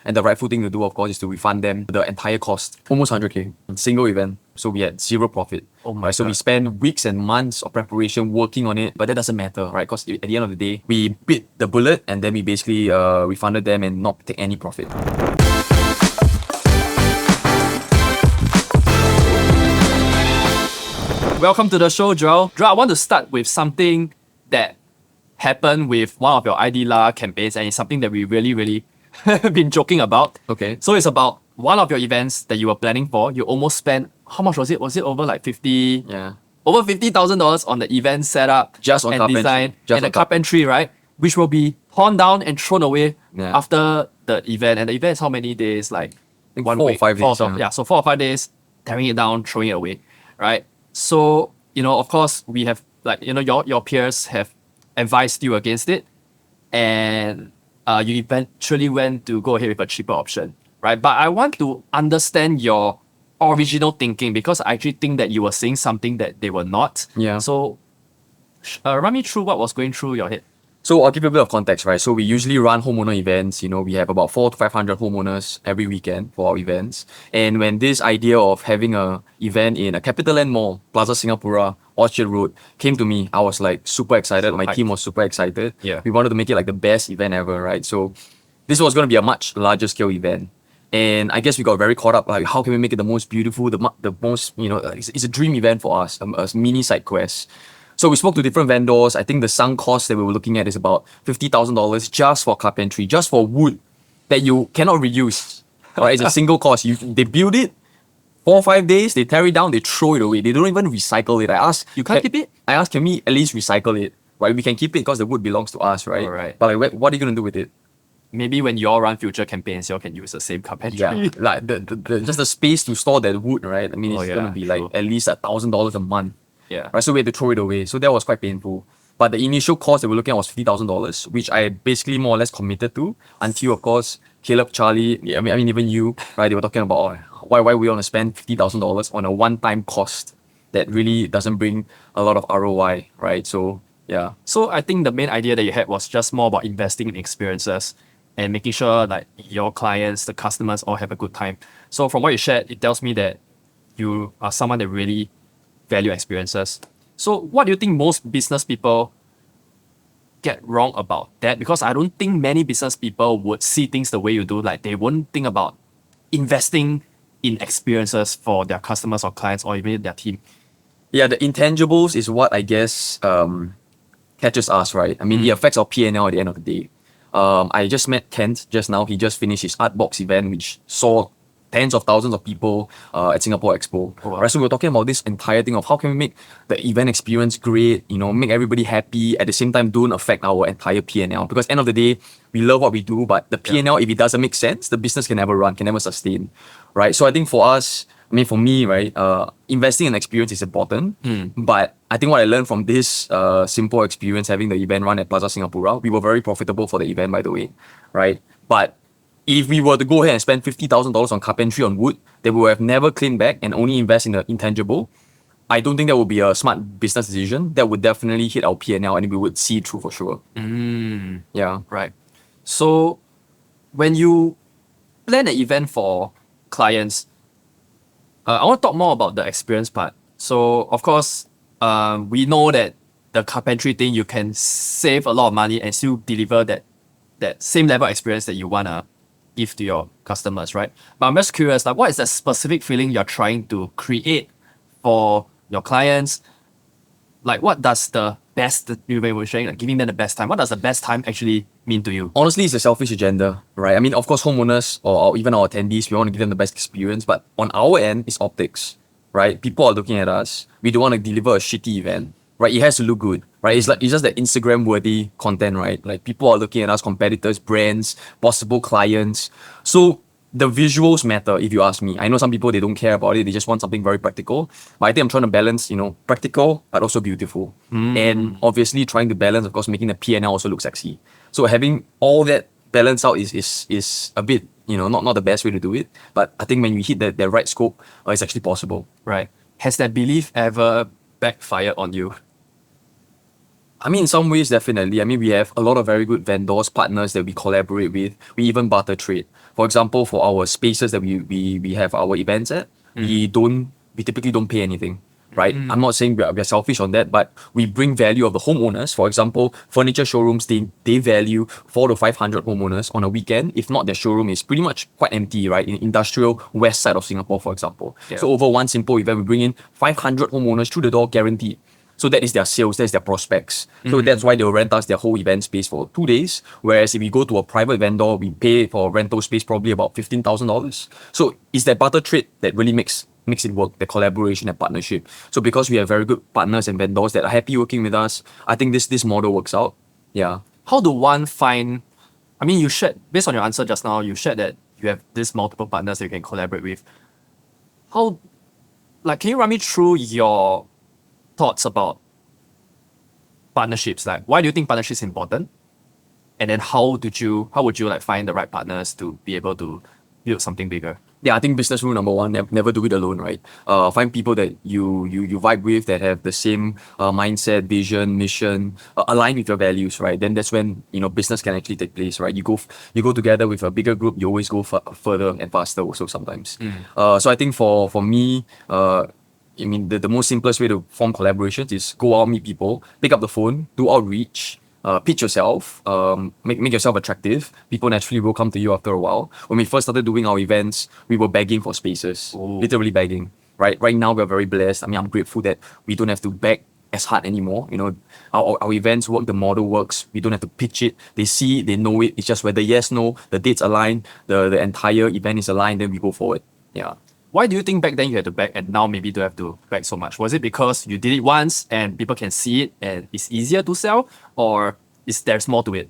And the rightful thing to do, of course, is to refund them the entire cost, almost 100K, single event. So we had zero profit. Oh my So we God. spent weeks and months of preparation working on it, but that doesn't matter, right? Because at the end of the day, we bit the bullet and then we basically refunded them and not take any profit. Welcome to the show, Joel. Joel, I want to start with something that happened with one of your IDLah campaigns, and it's something that we really been joking about. Okay. So it's about one of your events that you were planning for. You almost spent, how much was it? Was it over like 50? Yeah. Over $50,000 on the event setup Just on and carpentry. design Just and the on carpentry, right? Which will be torn down and thrown away Yeah. after the event. And the event is how many days? Like think 1 4 or week. 5 days, Yeah, so 4 or 5 days, tearing it down, throwing it away, right? So, of course, we have, your peers have advised you against it, and you eventually went to go ahead with a cheaper option, right? But I want to understand your original thinking, because I actually think that you were saying something that they were not. Yeah. So, run me through what was going through your head. So I'll give you a bit of context, right? So we usually run homeowner events. We have about 400 to 500 homeowners every weekend for our events. And when this idea of having a event in a CapitaLand Mall, Plaza Singapura, Orchard Road came to me, I was like super excited. My team was super excited. Yeah. We wanted to make it like the best event ever, right? So this was going to be a much larger scale event. And I guess we got very caught up, like, how can we make it the most beautiful, the most, it's a dream event for us, a mini side quest. So we spoke to different vendors. I think the sunk cost that we were looking at is about $50,000 just for carpentry, just for wood that you cannot reuse. Right? It's a single cost. They build it, 4 or 5 days, they tear it down, they throw it away. They don't even recycle it. I asked, You can't keep it? I asked, can we at least recycle it? Right? We can keep it because the wood belongs to us, right? Alright. But like, what are you gonna do with it? Maybe when you all run future campaigns, you all can use the same carpentry. Yeah, like just the space to store that wood, right? I mean, it's Oh, yeah, gonna be like true. at least $1,000 a month. Yeah. Right, so we had to throw it away. So that was quite painful. But the initial cost that we're looking at was $50,000, which I basically more or less committed to until, of course, Caleb, Charlie, I mean even you, right? They were talking about, why we want to spend $50,000 on a one-time cost that really doesn't bring a lot of ROI, right? So yeah. So I think the main idea that you had was just more about investing in experiences and making sure like your clients, the customers all have a good time. So from what you shared, it tells me that you are someone that really value experiences. So what do you think most business people get wrong about that? Because I don't think many business people would see things the way you do. Like they won't think about investing in experiences for their customers or clients or even their team. Yeah, the intangibles is what I guess catches us, right? I mean, it affects our P&L at the end of the day. I just met Kent just now. He just finished his Art Box event, which saw tens of thousands of people at Singapore Expo. Oh, wow. Right, so we were talking about this entire thing of how can we make the event experience great, make everybody happy, at the same time don't affect our entire P&L. Because end of the day, we love what we do, but the P&L, if it doesn't make sense, the business can never run, can never sustain. Right? So I think for us, for me, right, investing in experience is important. But I think what I learned from this simple experience, having the event run at Plaza Singapura, we were very profitable for the event, by the way, right? But if we were to go ahead and spend $50,000 on carpentry on wood, that we would have never cleaned back and only invest in the intangible, I don't think that would be a smart business decision. That would definitely hit our P&L and we would see it through for sure. Yeah. Right. So when you plan an event for clients, I want to talk more about the experience part. So of course, we know that the carpentry thing, you can save a lot of money and still deliver that same level of experience that you want to give to your customers, right? But I'm just curious, like what is the specific feeling you're trying to create for your clients? Like what does the best, you were saying, like giving them the best time, what does the best time actually mean to you? Honestly, it's a selfish agenda, right? I mean, of course, homeowners or even our attendees, we want to give them the best experience, but on our end, it's optics, right? People are looking at us. We don't want to deliver a shitty event, right? It has to look good, right? It's just that Instagram-worthy content, right? Like people are looking at us, competitors, brands, possible clients. So the visuals matter, if you ask me. I know some people, they don't care about it. They just want something very practical. But I think I'm trying to balance, practical, but also beautiful. And obviously trying to balance, of course, making the P&L also look sexy. So having all that balance out is a bit, not the best way to do it. But I think when you hit the right scope, it's actually possible. Right. Has that belief ever backfired on you? I mean, in some ways, definitely. I mean, we have a lot of very good vendors, partners that we collaborate with. We even barter trade. For example, for our spaces that we have our events at, we typically don't pay anything. Right? I'm not saying we're selfish on that, but we bring value of the homeowners. For example, furniture showrooms, they value 400 to 500 homeowners on a weekend. If not, their showroom is pretty much quite empty, right? In industrial west side of Singapore, for example. Yeah. So over one simple event, we bring in 500 homeowners through the door guaranteed. So that is their sales, that's their prospects. So that's why they'll rent us their whole event space for 2 days. Whereas if we go to a private vendor, we pay for rental space probably about $15,000. So it's that barter trade that really makes it work, the collaboration and partnership. So because we have very good partners and vendors that are happy working with us, I think this model works out. Yeah. How do one find, I mean, you shared, based on your answer just now, you shared that you have these multiple partners that you can collaborate with. How, like, can you run me through your thoughts about partnerships? Like, why do you think partnerships is important? And then how would you like find the right partners to be able to build something bigger? Yeah, I think business rule number one, never do it alone, right? Find people that you vibe with, that have the same mindset, vision, mission, align with your values, right? Then that's when, business can actually take place, right? You go together with a bigger group, you always go further and faster also sometimes. So I think for me, I mean, the most simplest way to form collaborations is go out, meet people, pick up the phone, do outreach, pitch yourself, make yourself attractive. People naturally will come to you after a while. When we first started doing our events, we were begging for spaces, literally begging. Right now, we're very blessed. I mean, I'm grateful that we don't have to beg as hard anymore. Our events work, the model works. We don't have to pitch it. They see it, they know it. It's just whether yes, no, the dates align, the entire event is aligned, then we go forward. Yeah. Why do you think back then you had to beg and now maybe don't have to beg so much? Was it because you did it once and people can see it and it's easier to sell, or is there's more to it?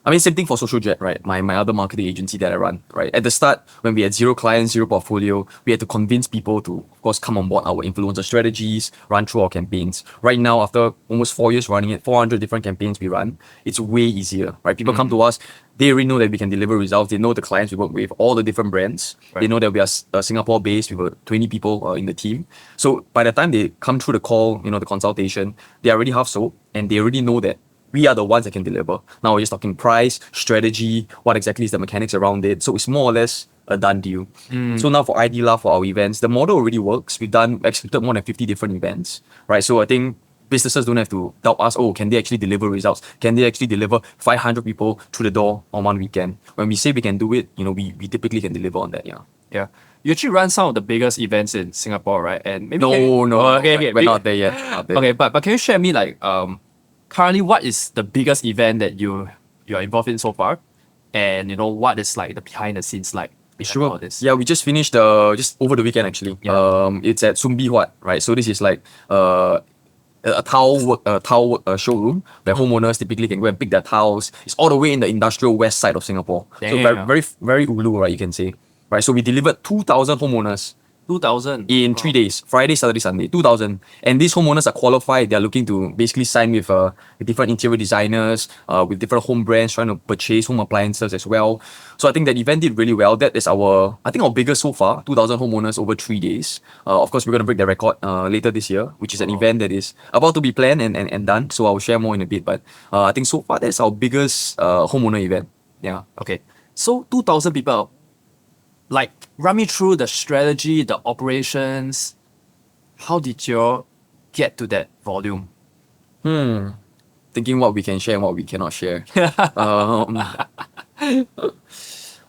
I mean, same thing for SocialJet, right? My other marketing agency that I run, right? At the start, when we had 0 clients, 0 portfolio, we had to convince people to, of course, come on board our influencer strategies, run through our campaigns. Right now, after almost 4 years running it, 400 different campaigns we run, it's way easier, right? People come to us, they already know that we can deliver results. They know the clients we work with, all the different brands. Right. They know that we are Singapore-based. We were 20 people in the team. So by the time they come through the call, the consultation, they are already half sold, and they already know that we are the ones that can deliver. Now we're just talking price, strategy, what exactly is the mechanics around it. So it's more or less a done deal. So now for IDLah, for our events, the model already works. We've executed more than 50 different events, right? So I think businesses don't have to doubt us. Oh, can they actually deliver results? Can they actually deliver 500 people through the door on one weekend? When we say we can do it, we typically can deliver on that. Yeah. You actually run some of the biggest events in Singapore, right? And maybe okay, we're not there yet. Okay, but can you share me currently what is the biggest event that you are involved in so far, and what is like the behind the scenes like? Sure. All this? Yeah, we just finished just over the weekend actually. Yeah. It's at Sumbi Huat, right? So this is like a tile showroom where homeowners typically can go and pick their tiles. It's all the way in the industrial west side of Singapore. Damn. So very very ulu, right? You can say, right? So we delivered 2,000 homeowners 2,000 in 3 days, Friday, Saturday, Sunday, 2,000. And these homeowners are qualified. They're looking to basically sign with different interior designers, with different home brands, trying to purchase home appliances as well. So I think that event did really well. That is our biggest so far, 2,000 homeowners over 3 days. Of course, we're going to break the record later this year, which is an event that is about to be planned and done. So I'll share more in a bit. But I think so far, that's our biggest homeowner event. Yeah. Okay. So 2,000 people, like, run me through the strategy, the operations. How did you get to that volume? Thinking what we can share and what we cannot share.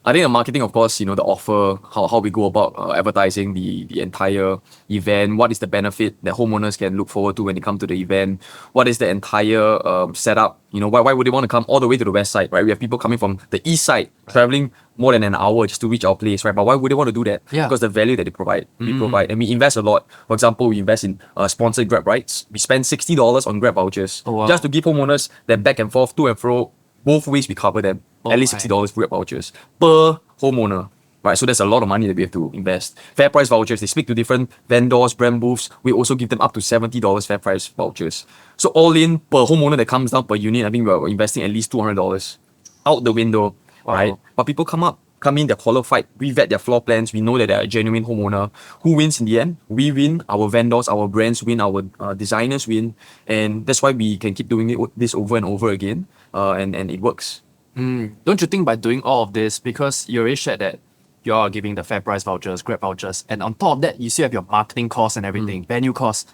I think the marketing, of course, the offer, how we go about advertising the entire event, what is the benefit that homeowners can look forward to when they come to the event, what is the entire setup, why would they want to come all the way to the west side, right? We have people coming from the east side, traveling more than an hour just to reach our place, right? But why would they want to do that? Yeah. Because the value that they provide, we provide, and we invest a lot. For example, we invest in sponsored Grab rides. We spend $60 on Grab vouchers just to give homeowners that back and forth, to and fro, both ways we cover them. At least $60 for Grab vouchers per homeowner, right? So that's a lot of money that we have to invest. Fair price vouchers, they speak to different vendors, brand booths. We also give them up to $70 fair price vouchers. So all in, per homeowner that comes down per unit, I think we're investing at least $200 out the window, right? But people come come in, they're qualified, we vet their floor plans, we know that they're a genuine homeowner. Who wins in the end? We win, our vendors, our brands win, our designers win, and that's why we can keep doing this over and over again, and it works. Don't you think by doing all of this, because you already shared that you're giving the fair price vouchers, Grab vouchers, and on top of that, you still have your marketing costs and everything, venue costs,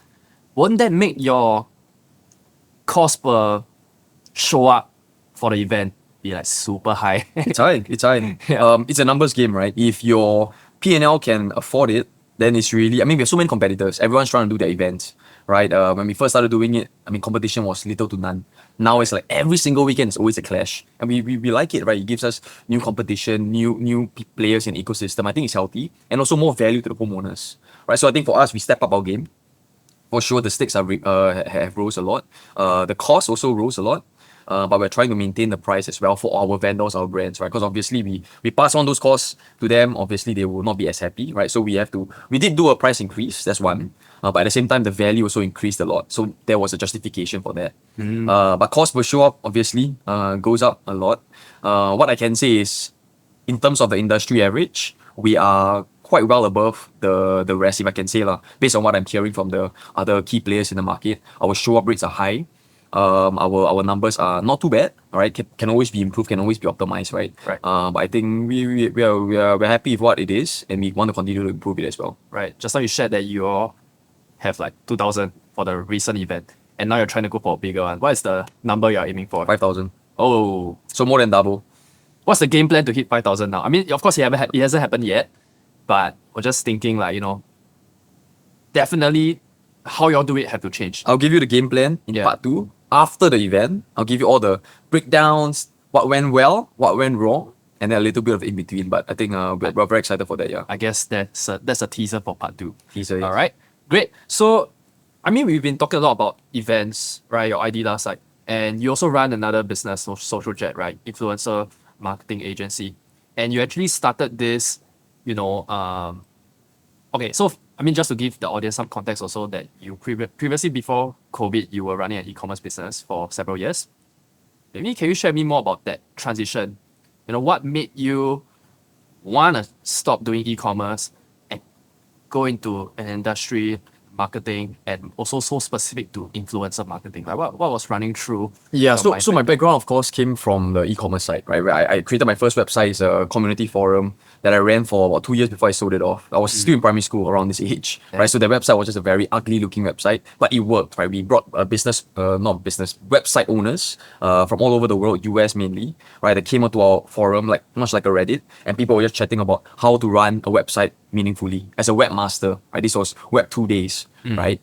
wouldn't that make your cost per show up for the event be like super high? It's high. Yeah. It's a numbers game, right? If your P&L can afford it, then it's really, I mean, we have so many competitors. Everyone's trying to do their events, right? When we first started doing it, I mean, competition was little to none. Now it's like every single weekend is always a clash. And we like it, right? It gives us new competition, new players in the ecosystem. I think it's healthy and also more value to the homeowners, right? So I think for us, we step up our game. For sure, the stakes have rose a lot. The cost also rose a lot. But we're trying to maintain the price as well for our vendors, our brands, right? Because obviously we pass on those costs to them. Obviously, they will not be as happy, right? So we did do a price increase, that's one. But at the same time, the value also increased a lot. So there was a justification for that. But cost per show up, obviously, goes up a lot. What I can say is, in terms of the industry average, we are quite well above the rest, if I can say, based on what I'm hearing from the other key players in the market. Our show up rates are high. Our numbers are not too bad, right? Can always be improved, can always be optimized, right? Right. But I think we're happy with what it is, and we want to continue to improve it as well. Right. Just now you shared that you all have like 2,000 for the recent event, and now you're trying to go for a bigger one. What is the number you're aiming for? 5,000. Oh, So more than double. what's the game plan to hit 5,000 now? I mean, of course, it hasn't happened yet, but we're just thinking like, definitely how y'all do it have to change. I'll give you the game plan in Yeah. part 2. After the event, I'll give you all the breakdowns, what went well, what went wrong, and then a little bit of in between. But I think we're very excited for that, yeah. I guess that's a teaser for part 2. Teaser, yes. All right, great. So, I mean, we've been talking a lot about events, right? Your IDLah side, and you also run another business, SocialJet, right? Influencer marketing agency, and you actually started this, Okay, so I mean, just to give the audience some context, also that you previously before COVID, you were running an e-commerce business for several years. Maybe can you share me more about that transition? What made you want to stop doing e-commerce and go into an industry, marketing, and also so specific to influencer marketing? Like what was running through? Yeah, your so my mindset? background, of course, came from the e-commerce side, right? Where I created my first website, it's a community forum that I ran for about 2 years before I sold it off. I was still in primary school around this age, right? So the website was just a very ugly looking website, but it worked, right? We brought website owners from all over the world, US mainly, right? That came onto our forum, like much like a Reddit, and people were just chatting about how to run a website meaningfully as a webmaster, right? This was Web 2 days, right?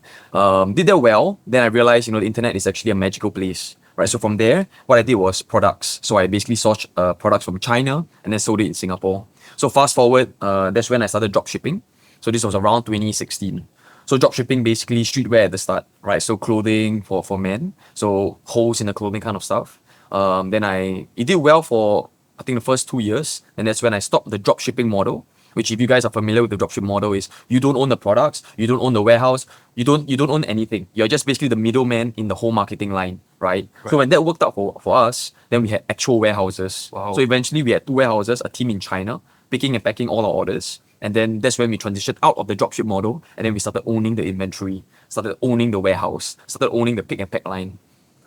Did that well. Then I realized, the internet is actually a magical place, right? So from there, what I did was products. So I basically sourced products from China and then sold it in Singapore. So fast forward, that's when I started drop shipping. So this was around 2016. So drop shipping, basically streetwear at the start, right? So clothing for men, so holes in the clothing kind of stuff. It did well for I think the first 2 years, and that's when I stopped the drop shipping model. Which, if you guys are familiar with the dropship model, is you don't own the products, you don't own the warehouse, you don't own anything. You're just basically the middleman in the whole marketing line, right? So when that worked out for us, then we had actual warehouses. Wow. So eventually we had 2 warehouses, a team in China, picking and packing all our orders. And then that's when we transitioned out of the dropship model, and then we started owning the inventory, started owning the warehouse, started owning the pick and pack line.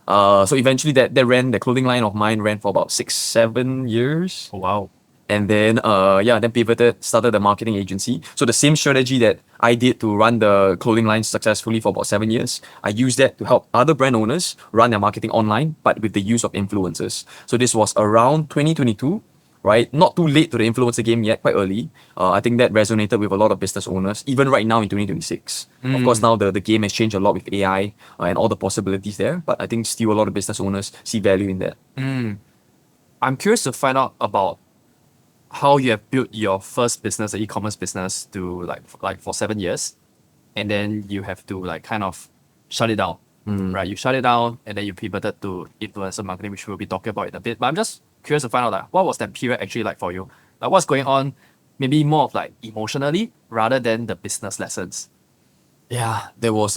So eventually the clothing line of mine ran for about 6-7 years. Oh, wow. And then then pivoted, started the marketing agency. So the same strategy that I did to run the clothing line successfully for about 7 years, I used that to help other brand owners run their marketing online, but with the use of influencers. So this was around 2022, right? Not too late to the influencer game yet, quite early. I think that resonated with a lot of business owners, even right now in 2026. Of course, now the game has changed a lot with AI and all the possibilities there, but I think still a lot of business owners see value in that. I'm curious to find out about how you have built your first business, the e-commerce business, to like for 7 years, and then you have to like kind of shut it down, right? You shut it down, and then you pivoted to influencer marketing, which we'll be talking about in a bit. But I'm just curious to find out like what was that period actually like for you? Like what's going on, maybe more of like emotionally rather than the business lessons. Yeah, there was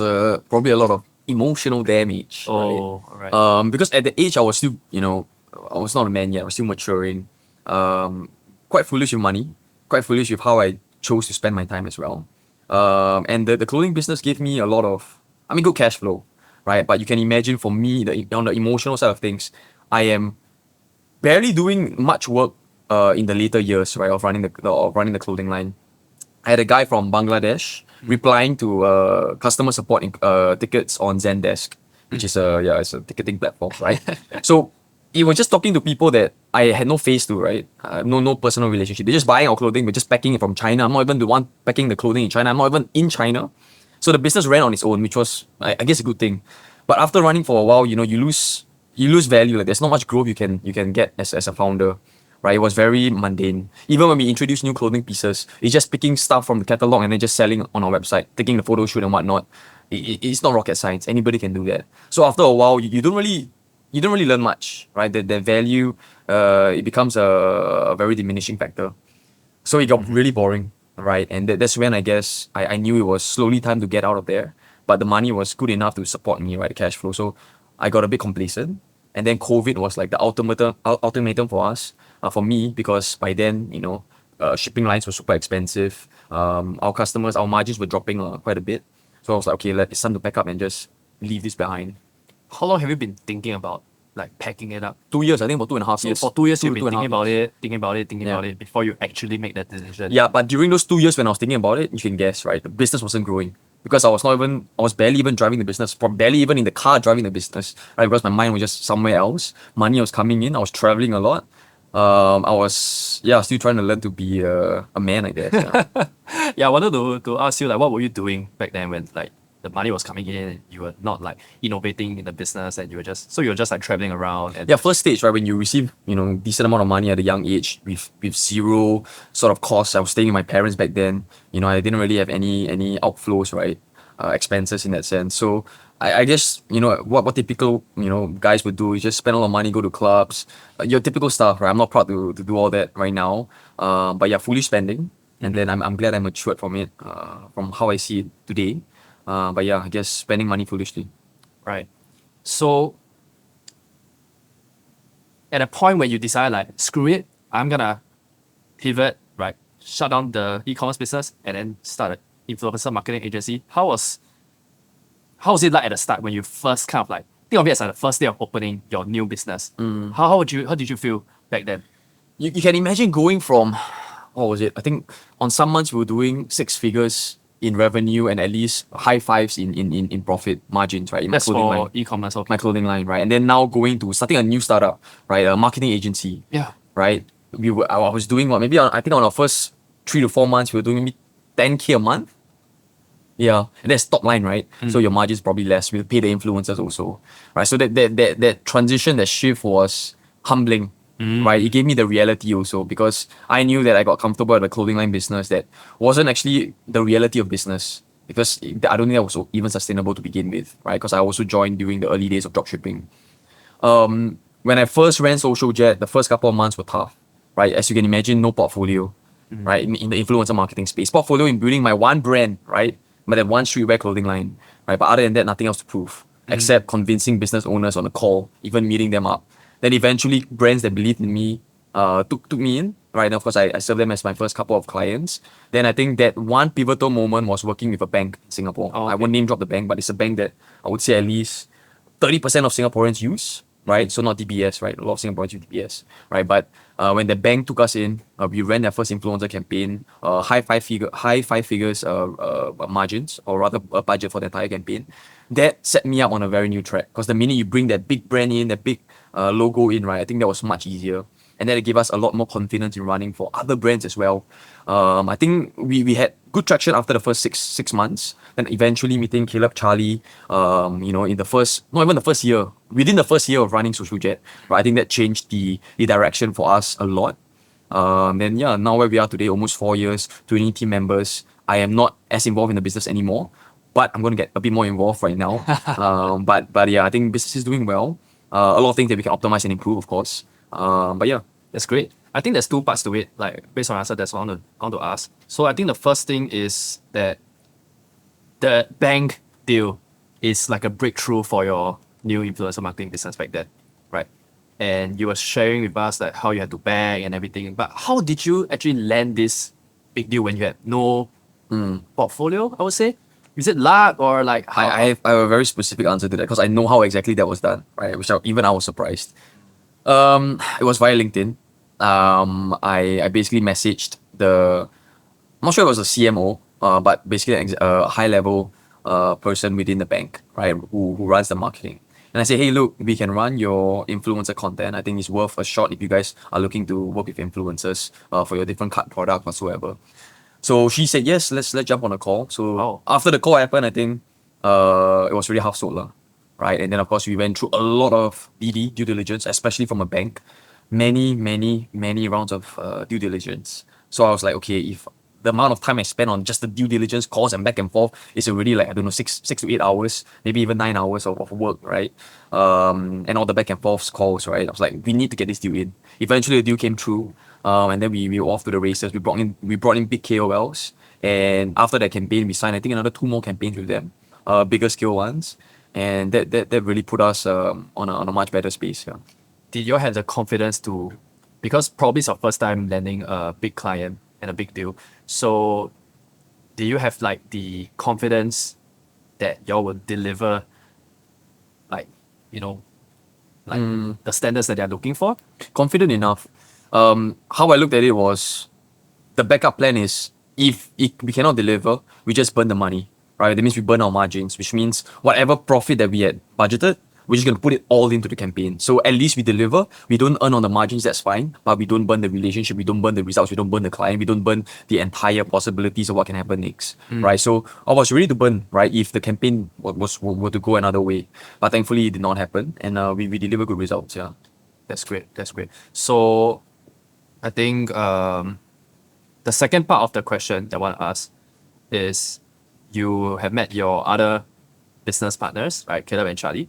probably a lot of emotional damage. Oh, right? alright. Because at the age I was still, I was not a man yet. I was still maturing. quite foolish with money, quite foolish with how I chose to spend my time as well. And the clothing business gave me a lot of, good cash flow, right? But you can imagine for me, on the emotional side of things, I am barely doing much work in the later years, right, of running the clothing line. I had a guy from Bangladesh replying to customer support tickets on Zendesk, which is it's a ticketing platform, right? So it was just talking to people that I had no face to, right? No personal relationship. They're just buying our clothing. We're just packing it from China. I'm not even the one packing the clothing in China. I'm not even in China. So the business ran on its own, which was, I guess, a good thing. But after running for a while, you lose value. Like there's not much growth you can get as a founder, right? It was very mundane. Even when we introduce new clothing pieces, it's just picking stuff from the catalog and then just selling on our website, taking the photo shoot and whatnot. It's not rocket science. Anybody can do that. So after a while, you don't really learn much, right? The value, it becomes a very diminishing factor. So it got really boring, right? And that's when I guess I knew it was slowly time to get out of there. But the money was good enough to support me, right? The cash flow. So I got a bit complacent. And then COVID was like the ultimatum for us, for me, because by then, shipping lines were super expensive. Our margins were dropping quite a bit. So I was like, okay, it's time to pack up and just leave this behind. How long have you been thinking about like packing it up? 2 years, I think, for 2.5 So years. for 2 years, you've Two been and a thinking half years. about it before you actually make that decision. Yeah, but during those 2 years when I was thinking about it, you can guess, right? The business wasn't growing because I was barely even driving the business, barely even in the car driving the business, right? Because my mind was just somewhere else. Money was coming in. I was traveling a lot. I was still trying to learn to be a man, I guess. Yeah. Yeah, I wanted to ask you like what were you doing back then when like the money was coming in, you were not like innovating in the business and you were just like traveling around and First stage, right? When you receive, decent amount of money at a young age with zero sort of costs. I was staying with my parents back then. I didn't really have any outflows, right? Expenses in that sense. So I guess, what typical, guys would do is just spend a lot of money, go to clubs, your typical stuff, right? I'm not proud to do all that right now. But yeah, foolish spending. And then I'm glad I matured from it, from how I see it today. But yeah, I guess spending money foolishly. right. So at a point when you decide like screw it, I'm gonna pivot, right? Shut down the e-commerce business and then start an influencer marketing agency. How was it like at the start when you first kind of like think of it as like the first day of opening your new business? How did you feel back then? You can imagine going from, what was it? I think on some months we were doing 6 figures in revenue and at least high fives in profit margins, right? In That's clothing for line. e-commerce, okay. My clothing line, right? And then now starting a new startup, right? A marketing agency, Yeah. right? I was doing I think on our first 3 to 4 months we were doing maybe 10K a month. Yeah, and that's top line, right? So your margin's probably less. We'll pay the influencers also, right? So that transition, that shift was humbling, right? It gave me the reality also because I knew that I got comfortable at the clothing line business that wasn't actually the reality of business because I don't think that was even sustainable to begin with, right? Because I also joined during the early days of dropshipping. When I first ran SocialJet, the first couple of months were tough, right? As you can imagine, no portfolio, right? In the influencer marketing space, portfolio in building my one brand, right? But that one streetwear clothing line, right? But other than that, nothing else to prove except convincing business owners on a call, even meeting them up. Then eventually, brands that believed in me took me in, right? And of course, I served them as my first couple of clients. Then I think that one pivotal moment was working with a bank in Singapore. Oh, okay. I won't name drop the bank, but it's a bank that I would say at least 30% of Singaporeans use, right? So not DBS, right? A lot of Singaporeans use DBS, right? But when the bank took us in, we ran their first influencer campaign, high five figures margins, or rather a budget for the entire campaign. That set me up on a very new track because the minute you bring that big brand in, that big logo in, right? I think that was much easier. And then it gave us a lot more confidence in running for other brands as well. I think we had good traction after the first six months. Then eventually meeting Caleb, Charlie, in the first, not even the first year, within the first year of running SocialJet, right? I think that changed the direction for us a lot. Then now where we are today, almost 4 years, 20 team members. I am not as involved in the business anymore, but I'm going to get a bit more involved right now. But yeah, I think business is doing well. A lot of things that we can optimize and improve, of course. But yeah. That's great. I think there's 2 parts to it. Like based on answer, that's what I want to ask. So I think the first thing is that the bank deal is like a breakthrough for your new influencer marketing business back then, right? and you were sharing with us like how you had to bag and everything. But how did you actually land this big deal when you had no portfolio? I would say, is it luck or like how? I have a very specific answer to that because I know how exactly that was done, right? Even I was surprised. It was via LinkedIn. I basically messaged I'm not sure it was a CMO, but basically a high level person within the bank, right, who runs the marketing. And I say, hey, look, we can run your influencer content. I think it's worth a shot if you guys are looking to work with influencers for your different card product whatsoever. So she said, yes, let's jump on a call. So after the call happened, I think it was really half sold, lah, right? And then of course we went through a lot of DD due diligence, especially from a bank, many rounds of due diligence. So I was like, okay, if the amount of time I spent on just the due diligence calls and back and forth is already like, I don't know, six to 8 hours, maybe even 9 hours of work, right? And all the back and forth calls, right? I was like, we need to get this deal in. Eventually the deal came through, and then we were off to the races. We brought in big KOLs, and after that campaign, we signed I think another 2 more campaigns with them, bigger scale ones, and that really put us on a much better space. Yeah. Did you have the confidence to, because probably it's your first time landing a big client and a big deal, so do you have like the confidence that y'all will deliver, like, you know, like the standards that they're looking for? Confident enough. How I looked at it was, the backup plan is, if we cannot deliver, we just burn the money, right? That means we burn our margins, which means whatever profit that we had budgeted, we're just going to put it all into the campaign. So at least we deliver. We don't earn on the margins, that's fine, but we don't burn the relationship, we don't burn the results, we don't burn the client, we don't burn the entire possibilities of what can happen next, right? So I was ready to burn, right, if the campaign were to go another way. But thankfully it did not happen, and we deliver good results, yeah. That's great. That's great. So I think the second part of the question that I want to ask is, you have met your other business partners, right? Caleb and Charlie.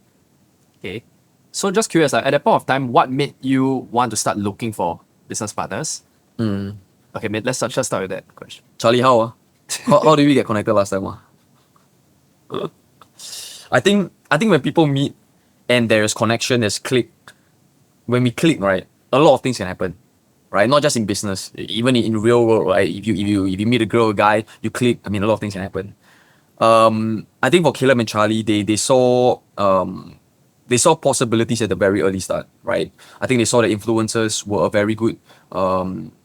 Okay. So just curious, like, at that point of time, what made you want to start looking for business partners? Okay, let's just start with that question. Charlie, how did we get connected last time? I think when people meet and there's connection, there's click. When we click, right, a lot of things can happen, right? Not just in business, even in real world, right? If you meet a girl or guy, you click. I mean, a lot of things can happen. I think for Caleb and Charlie, they saw possibilities at the very early start, right? I think they saw that influencers were a very good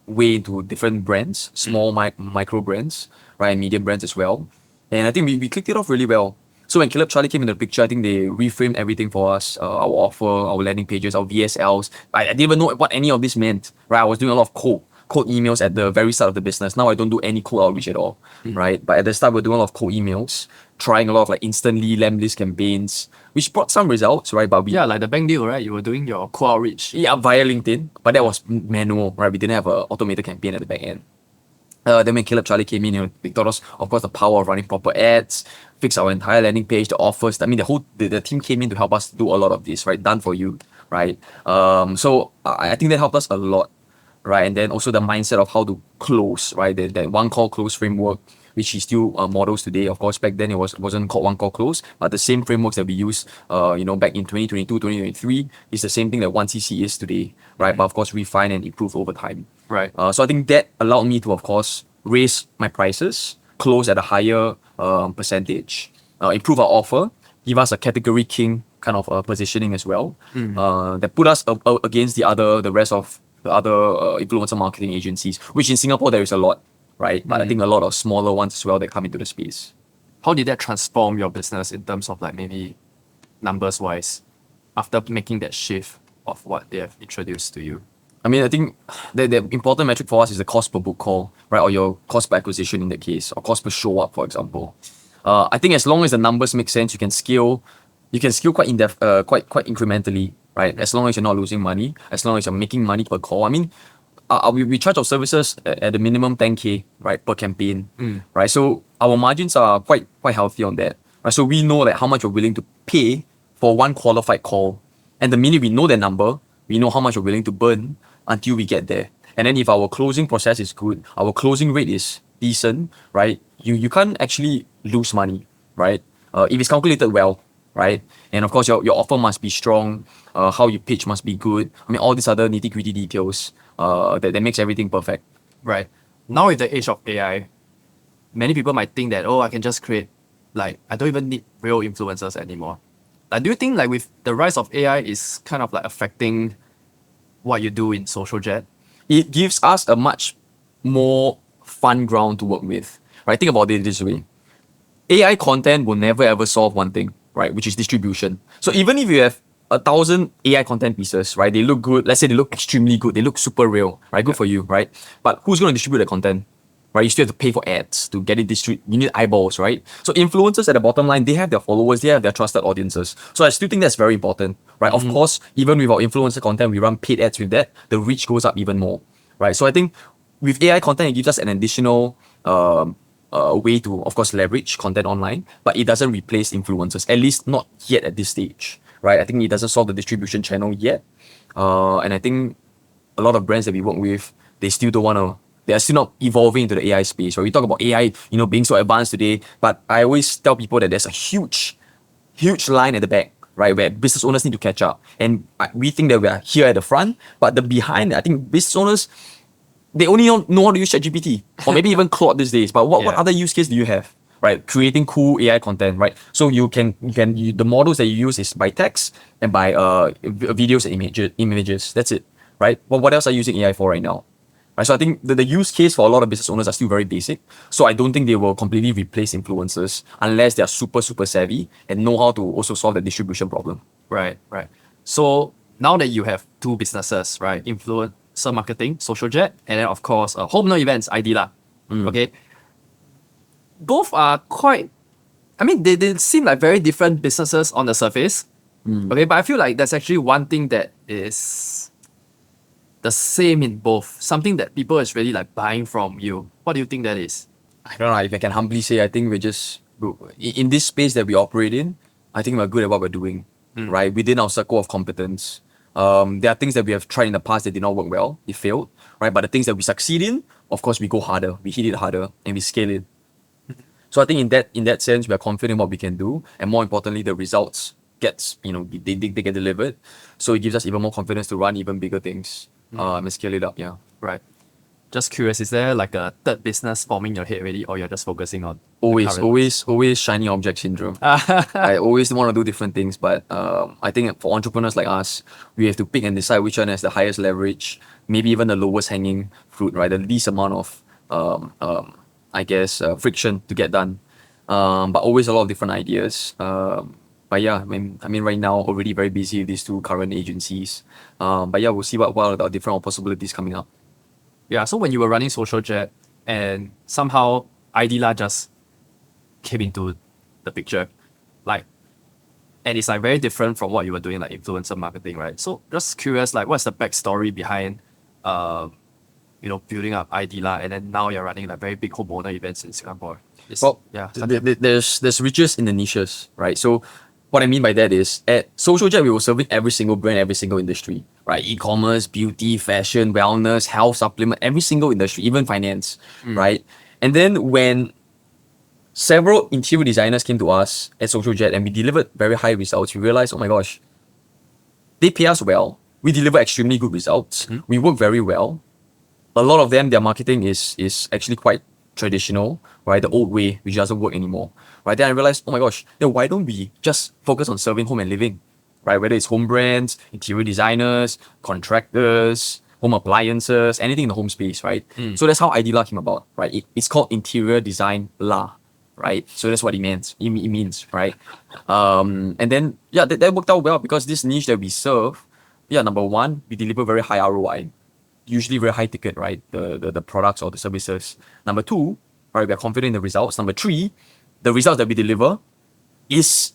way into different brands, small micro brands, right, and medium brands as well. And I think we clicked it off really well. So when Caleb Charlie came into the picture, I think they reframed everything for us, our offer, our landing pages, our VSLs. I didn't even know what any of this meant, right? I was doing a lot of cold emails at the very start of the business. Now I don't do any cold outreach at all, right? But at the start, we're doing a lot of cold emails, trying a lot of like instantly lamb list campaigns, which brought some results, right? But like the bank deal, right? You were doing your cold outreach. Yeah, via LinkedIn, but that was manual, right? We didn't have an automated campaign at the back end. Then when Caleb Charlie came in, they taught us, of course, the power of running proper ads, fix our entire landing page, the offers. I mean, the team came in to help us do a lot of this, right? Done for you, right? So I think that helped us a lot, right? And then also the mindset of how to close, right? That one call close framework, which is still models today. Of course, back then it wasn't called one call close, but the same frameworks that we used, back in 2022, 2023 is the same thing that 1CC is today, right? But of course, refine and improve over time. Right. So I think that allowed me to, of course, raise my prices, close at a higher percentage, improve our offer, give us a category king kind of positioning as well. That put us against the rest of the other influencer marketing agencies, which in Singapore there is a lot, right? But I think a lot of smaller ones as well that come into the space. How did that transform your business in terms of like maybe numbers wise after making that shift of what they have introduced to you? I mean, I think the important metric for us is the cost per book call, right? Or your cost per acquisition in that case, or cost per show up, for example. I think as long as the numbers make sense, you can scale quite in depth, quite incrementally, right? As long as you're not losing money, as long as you're making money per call. I mean, we charge our services at a minimum 10K, right, per campaign, right? So our margins are quite healthy on that, right? So we know like how much we're willing to pay for one qualified call, and the minute we know that number, we know how much we're willing to burn until we get there. And then if our closing process is good, our closing rate is decent, right? You can't actually lose money, right? If it's calculated well, right? And of course, your offer must be strong. How you pitch must be good. I mean, all these other nitty gritty details that makes everything perfect. Right. Now with the age of AI, many people might think that, oh, I can just create, like, I don't even need real influencers anymore. Like, do you think like with the rise of AI is kind of like affecting what you do in SocialJet? It gives us a much more fun ground to work with, right? Think about it this way. AI content will never ever solve one thing, right? Which is distribution. So even if you have 1,000 AI content pieces, right? They look good. Let's say they look extremely good. They look super real, right? Good for you, right? But who's going to distribute the content? Right? You still have to pay for ads to get it distributed. You need eyeballs, right? So influencers at the bottom line, they have their followers, they have their trusted audiences. So I still think that's very important, right? Of course, even with our influencer content, we run paid ads with that, the reach goes up even more, right? So I think with AI content, it gives us an additional way to, of course, leverage content online, but it doesn't replace influencers, at least not yet at this stage, right? I think it doesn't solve the distribution channel yet. And I think a lot of brands that we work with, they still don't want to, they are still not evolving into the AI space. Right? We talk about AI, being so advanced today, but I always tell people that there's a huge line at the back, right, where business owners need to catch up. And we think that we are here at the front, but the behind, I think business owners, they only know how to use ChatGPT or maybe even Claude these days. But what other use case do you have? Right, creating cool AI content, right? So the models that you use is by text and by videos and images. That's it, right? Well, what else are you using AI for right now? Right, so I think the use case for a lot of business owners are still very basic. So I don't think they will completely replace influencers unless they are super savvy and know how to also solve the distribution problem. Right. So now that you have two businesses, right? Influencer marketing, SocialJet, and then of course, Homeowner events, IDLah. Okay. Both are quite, I mean, they seem like very different businesses on the surface. Okay, but I feel like there's actually one thing that is the same in both. Something that people is really like buying from you. What do you think that is? I don't know if I can humbly say, I think we're just, in this space that we operate in, I think we're good at what we're doing, right? Within our circle of competence. There are things that we have tried in the past that did not work well, it failed, right? But the things that we succeed in, of course, we go harder, we hit it harder, and we scale it. So I think in that sense, we are confident in what we can do, and more importantly, the results they get delivered. So it gives us even more confidence to run even bigger things and scale it up. Yeah. Right. Just curious, is there like a third business forming your head already, or you're just focusing on Always shiny object syndrome. I always want to do different things, but I think for entrepreneurs like us, we have to pick and decide which one has the highest leverage, maybe even the lowest hanging fruit, right? The least amount of friction to get done. But always a lot of different ideas. But yeah, I mean, right now already very busy with these two current agencies. But yeah, we'll see what are the different possibilities coming up. Yeah, so when you were running SocialJet and somehow IDLah just came into the picture, like, and it's like very different from what you were doing, like influencer marketing, right? So just curious, like, what's the backstory behind, building up IDLah, and then now you're running like very big homeowner events in Singapore? There's riches in the niches, right? So what I mean by that is at SocialJet, we were serving every single brand, every single industry, right? E-commerce, beauty, fashion, wellness, health, supplement, every single industry, even finance, right? And then when several interior designers came to us at SocialJet and we delivered very high results, we realized, oh my gosh, they pay us well. We deliver extremely good results. We work very well. A lot of them, their marketing is actually quite traditional, right? The old way, which doesn't work anymore, right? Then I realized, oh my gosh, then why don't we just focus on serving home and living, right? Whether it's home brands, interior designers, contractors, home appliances, anything in the home space, right? So that's how IDLah came about, right? It's called Interior Design La, right? So that's what it means. It means, right? And then that worked out well because this niche that we serve, number one, we deliver very high ROI. Usually very high ticket, right? The products or the services. Number two, right, we are confident in the results. Number three, the results that we deliver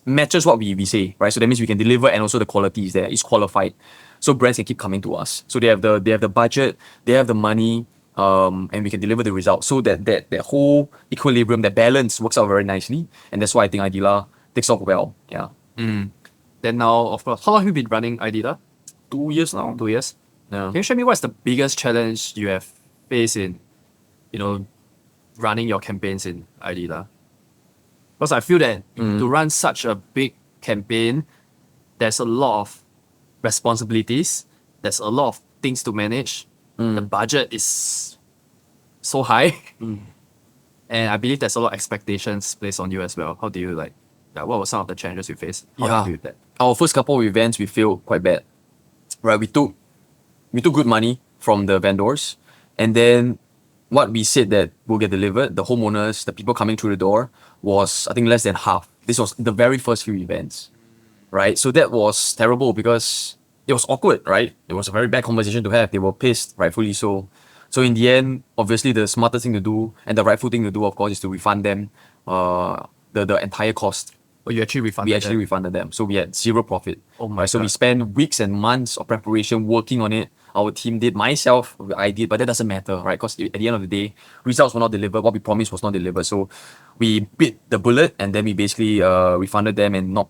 matches what we say, right? So that means we can deliver and also the quality is there, it's qualified. So brands can keep coming to us. So they have the budget, they have the money, and we can deliver the results. So that whole equilibrium, that balance works out very nicely. And that's why I think IDLah takes off well. Yeah. Then now, of course, how long have you been running IDLah? 2 years now. 2 years? Yeah. Can you show me what's the biggest challenge you have faced in, running your campaigns in IDLah? Because I feel that to run such a big campaign, there's a lot of responsibilities. There's a lot of things to manage. The budget is so high. And I believe there's a lot of expectations placed on you as well. How do you what were some of the challenges you faced? How do you deal with that? Our first couple of events, we failed quite bad. Right, we took good money from the vendors, and then what we said that will get delivered, the homeowners, the people coming through the door, was I think less than half. This was the very first few events, right? So that was terrible because it was awkward, right? It was a very bad conversation to have. They were pissed, rightfully so. So in the end, obviously the smartest thing to do and the rightful thing to do, of course, is to refund them the entire cost. Or you actually refunded We actually them? refunded them. So we had zero profit. Oh my right? So we God. spent weeks and months of preparation working on it. Our team did, myself, I did, but that doesn't matter, right? Because at the end of the day, results were not delivered. What we promised was not delivered. So we bit the bullet and then we basically refunded them and not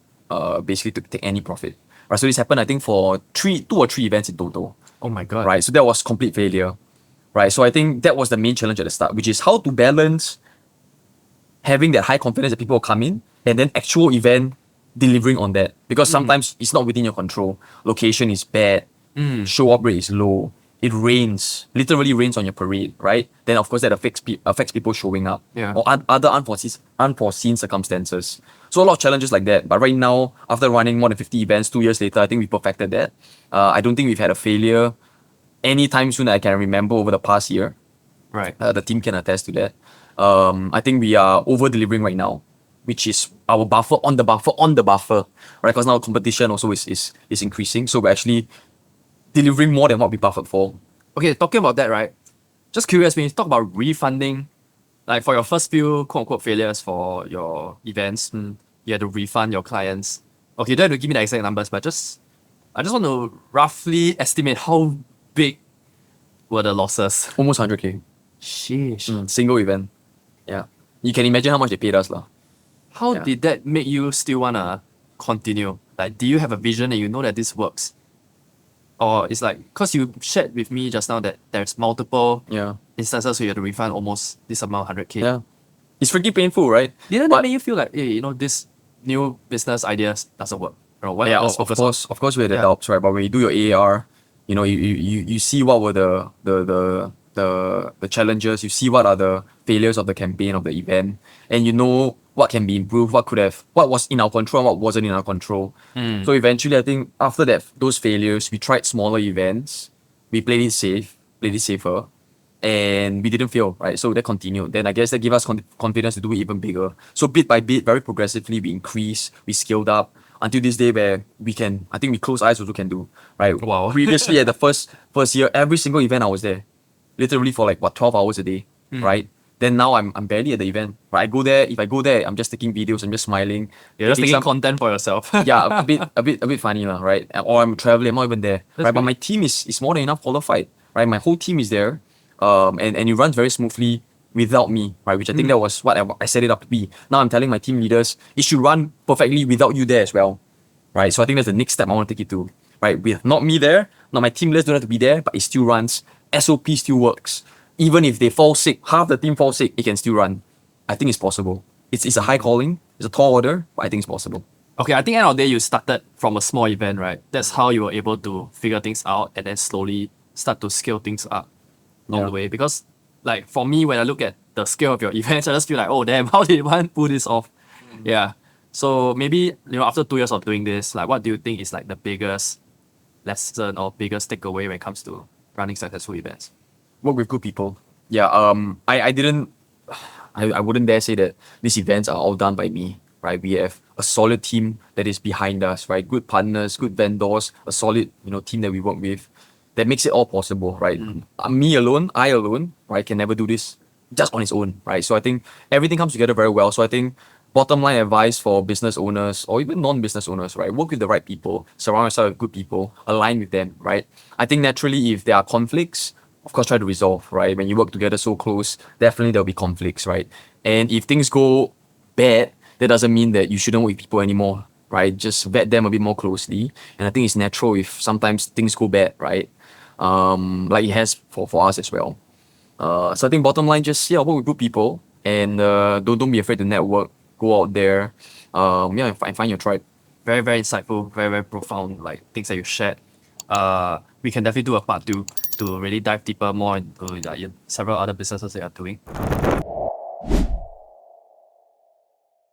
basically to take any profit. Right? So this happened, I think, for 2 or 3 events in total. Oh my God. Right? So that was complete failure. Right? So I think that was the main challenge at the start, which is how to balance having that high confidence that people will come in and then actual event delivering on that. Because sometimes it's not within your control. Location is bad, show up rate is low, it rains, literally rains on your parade, right? Then of course that affects people showing up. Yeah. Or other unforeseen circumstances. So a lot of challenges like that. But right now, after running more than 50 events 2 years later, I think we perfected that. I don't think we've had a failure anytime soon that I can remember over the past year. Right. The team can attest to that. I think we are over delivering right now, which is our buffer on the buffer, right? Because now competition also is increasing. So we're actually delivering more than what we buffered for. Okay, talking about that, right? Just curious, when you talk about refunding, like for your first few quote unquote failures for your events, you had to refund your clients. Okay, you don't have to give me the exact numbers, but I just want to roughly estimate how big were the losses. Almost 100K. Sheesh. Single event. Yeah. You can imagine how much they paid us, lah. How Yeah. did that make you still wanna continue? Like, do you have a vision and you know that this works? Or it's like, because you shared with me just now that there's multiple Yeah. instances where you have to refund almost this amount, 100K. Yeah. It's freaking painful, right? Didn't But- that make you feel like, hey, this new business ideas doesn't work? Or what Yeah, let's of focus on? course we had the Yeah. doubts, right? But when you do your AAR, you see what were the challenges, you see what are the failures of the campaign, of the event, and you know what can be improved, what was in our control and what wasn't in our control. So eventually I think after those failures, we tried smaller events, we played it safer, and we didn't fail, right? So that continued. Then I guess that gave us confidence to do it even bigger. So bit by bit, very progressively, we increased, we scaled up until this day where I think we close eyes also can do, right? Wow. Previously at the first year, every single event I was there, literally for 12 hours a day, right? Then now I'm barely at the event, right? If I go there, I'm just taking videos, I'm just smiling. You're just taking taking some- content for yourself. yeah, a bit funny, lah, right? Or I'm traveling, I'm not even there, right? But great. my team is more than enough qualified, right? My whole team is there, and it runs very smoothly without me, right? Which I think that was what I set it up to be. Now I'm telling my team leaders it should run perfectly without you there as well, right? So I think that's the next step I want to take it to, right? With not me there, not my team leaders don't have to be there, but it still runs. SOP still works. Even if they fall sick, half the team fall sick, it can still run. I think it's possible. It's a high calling, it's a tall order, but I think it's possible. Okay, I think end of the day you started from a small event, right? That's how you were able to figure things out and then slowly start to scale things up along Yeah. the way. Because like for me, when I look at the scale of your events, I just feel like, oh damn, how did one pull this off? Yeah. So maybe, after 2 years of doing this, like what do you think is like the biggest lesson or biggest takeaway when it comes to running successful events? Work with good people. Yeah, I wouldn't dare say that these events are all done by me, right? We have a solid team that is behind us, right? Good partners, good vendors, a solid, team that we work with that makes it all possible, right? I alone, right, can never do this just on its own, right? So I think everything comes together very well. So I think bottom line advice for business owners or even non-business owners, right? Work with the right people, surround yourself with good people, align with them, right? I think naturally if there are conflicts, of course, try to resolve, right? When you work together so close, definitely there'll be conflicts, right? And if things go bad, that doesn't mean that you shouldn't work with people anymore, right? Just vet them a bit more closely. And I think it's natural if sometimes things go bad, right? Like it has for us as well. So I think bottom line, just work with good people and don't be afraid to network. Go out there, and find your tribe. very, very insightful, very, very profound, like things that you shared. We can definitely do a part two to really dive deeper more into like, several other businesses that you're doing.